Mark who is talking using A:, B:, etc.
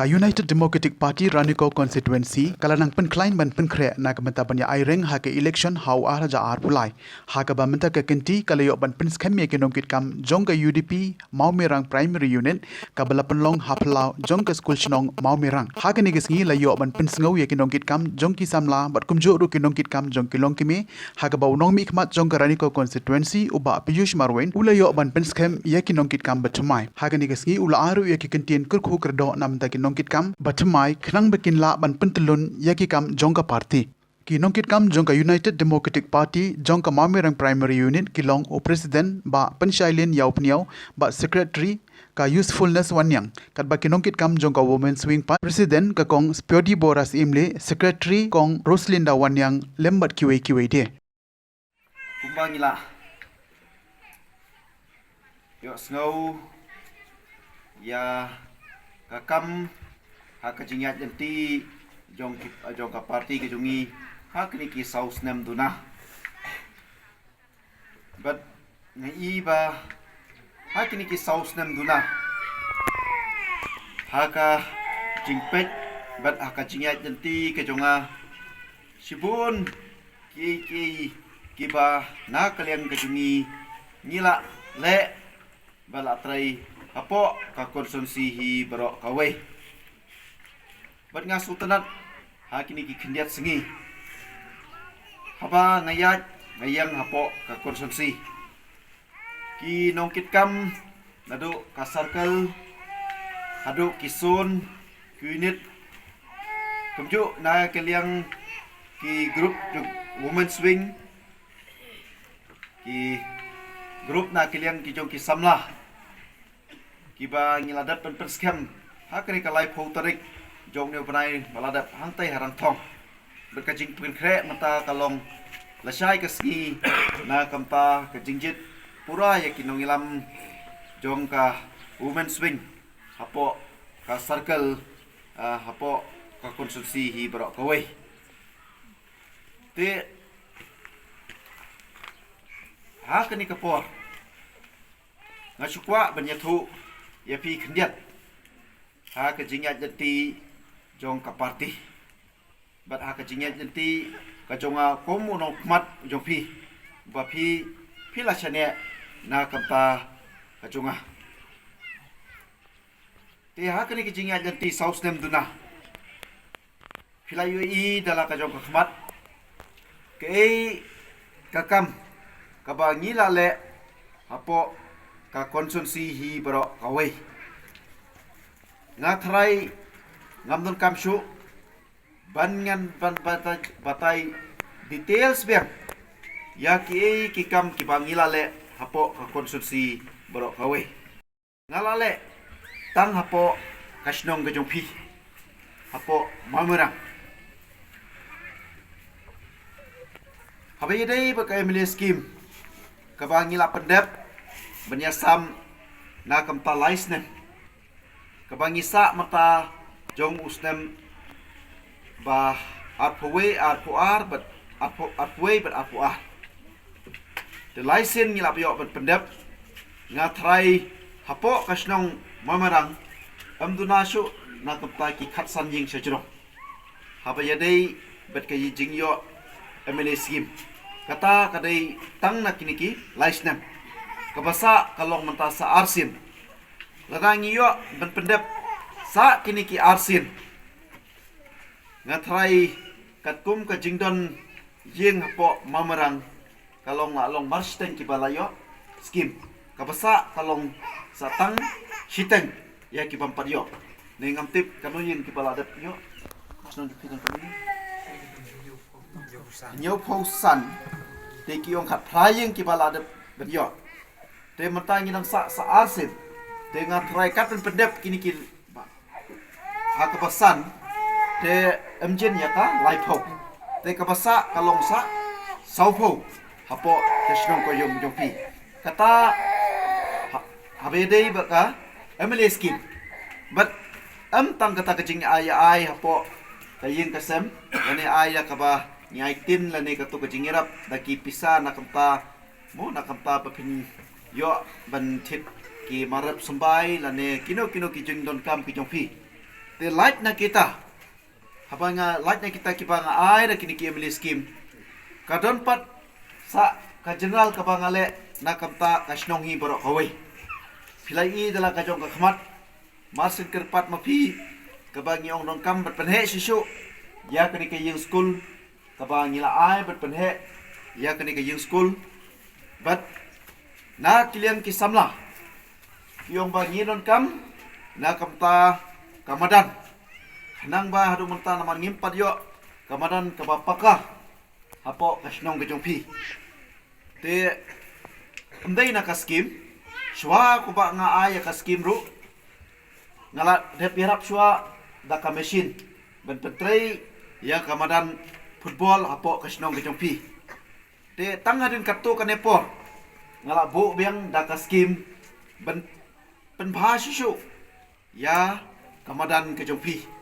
A: ka United Democratic Party Raniko constituency kalanang penklein ban penkre na kamenta banya aireng ha ke election hau araja ar pulai ha ka bamenta ke kenti kalayo ban penskem ye kenongkit kam jong ka UDP Maumerang primary unit ka balapenlong haplau jong ka school chnong Maumerang ha ka nigisngi layo ban pensngau ye kenongkit kam jong ki samla bat kumjo ru kenongkit kam jong kilong kimi ha ka baunong mi khmat jong ka Raniko constituency uba Piyush Marwen ulayo ban penskem ye kenongkit kam batumai ha ka nigisngi ula aru ye kentien kurku kerdo nam ta kinongkit kam batumai khnang bekin la ban pentelun yaki kam jongka party kinongkit kam jongka United Democratic Party jongka Maumerang primary unit kilong o president ba penshailin yaupniau ba secretary ka usefulness wanyang kat ba kinongkit kam jongka women's wing pa president ka kong Spiodi Boras Imle secretary kong Roslinda wanyang lembat kiwe de
B: kumbangila yo snow ya kakam hakajingat yanti jong ka party ke jongi hakni ki saus nem duna but ngai ba hakni ki saus nem duna haka jingpet but hakajingat yanti ke jonga sibun ki ba na kalian ke jongi ngila le bala trai apo ka konsumsi hi baro kawe bat nga sultanat hakini ki khendiat sengi haba ngayang apo ka konsumsi ki nongkit kam nado ka circle hado kisun unit kumju na kaliang ki group women's wing ki group na kaliang ki jong ki samla kiba ngiladap pen perskem hakni kalai photarik jong ne banai baladap hangtai harang thong berkajing penkre mata kalong lasai kaski na kampa kajingjit pura yakinong ilam jong ka women swing hapo ka circle hapo ka konsumsi hi barok kawe te hakni kapor ngasukwa banyathu ya pi khendiat ha ka jingat jati jong ka party bat ha ka jingat jati ka jonga komu no kmat jong pi ba pi la chane na kampa ka jonga te ha ka ni ka jingat jati saus nem duna philayu i dala ka jong ka kmat ke ka kam ka ba ngila le hapo ka konsumsi hi baro kawe nga try ngamdon kamshu bangan ban batai details biang ya ki kam ki bangila le hapo ka konsumsi baro kawe ngalale tang hapo kasnong gajong pi hapo Maumerang habai dai ba ka emily scheme ka bangila pendep benyasam na kamta laisnem kabangisa mata jong usnem ba arpuar but arpuar the laisen ngilap yo but pendep nga try hapo kasnong Maumerang amdunasyo na kamta ki khatsan ying sejro haba yadai bet kay jing yo emily scheme kata kadai tang na kiniki laisnem kabasa kalong menta sa arsin lagangi yo ben pendep sa kiniki arsin ngatrai katkum ka jingdon yeng hapo Maumerang kalong long marsteng ki balayo skim kabasa kalong sa tang shiteng ya ki pampat yo nengam tip kanoyin ki baladap yo snon dikitan kami nyo pausan te ki yong khat prayeng ki baladap ben yo te matangi nang sa arsin te ngatrai katen pendep kini ha kepasan te emjen ya ta laipo te kepasa kalong sa saupo hapo kesnong ko yung pi kata habedei baka emily skin but tang kata kecing ay hapo kayin kasem lani aya kaba nyaitin lani katu kecing irap daki pisa nakamta mo nakamta papin yo ban thit ki marap sambai lane kino ki jing don kam ki jong phi Te light na kita. Habang light na kita kiba nga ay na kini kiemili skim. Kadon pat sa ka general ka bangale na kamta kasnong hi borok haway. Pilai i dala ka jong kakmat. Masin kerpat mapi kabang yung nong kam berpenhe sisu. Ya kini ke yung school kabang ila ay berpenhe. Ya kini ke yung school. But na kilian kisamla. Yung bang yinon kam na kamta kamadan. Nang ba hadu menta naman ngimpat yo kamadan kabapaka hapo kasnong gajong pi te unday na kaskim shwa ko ba nga ay kaskim ru ngala de pirap shwa da ka machine ben petray ya kamadan football hapo kasnong gajong pi te tanga din katto kanepor ngala bu biang da kaskim ben penbha shishu ya kamadan gajong pi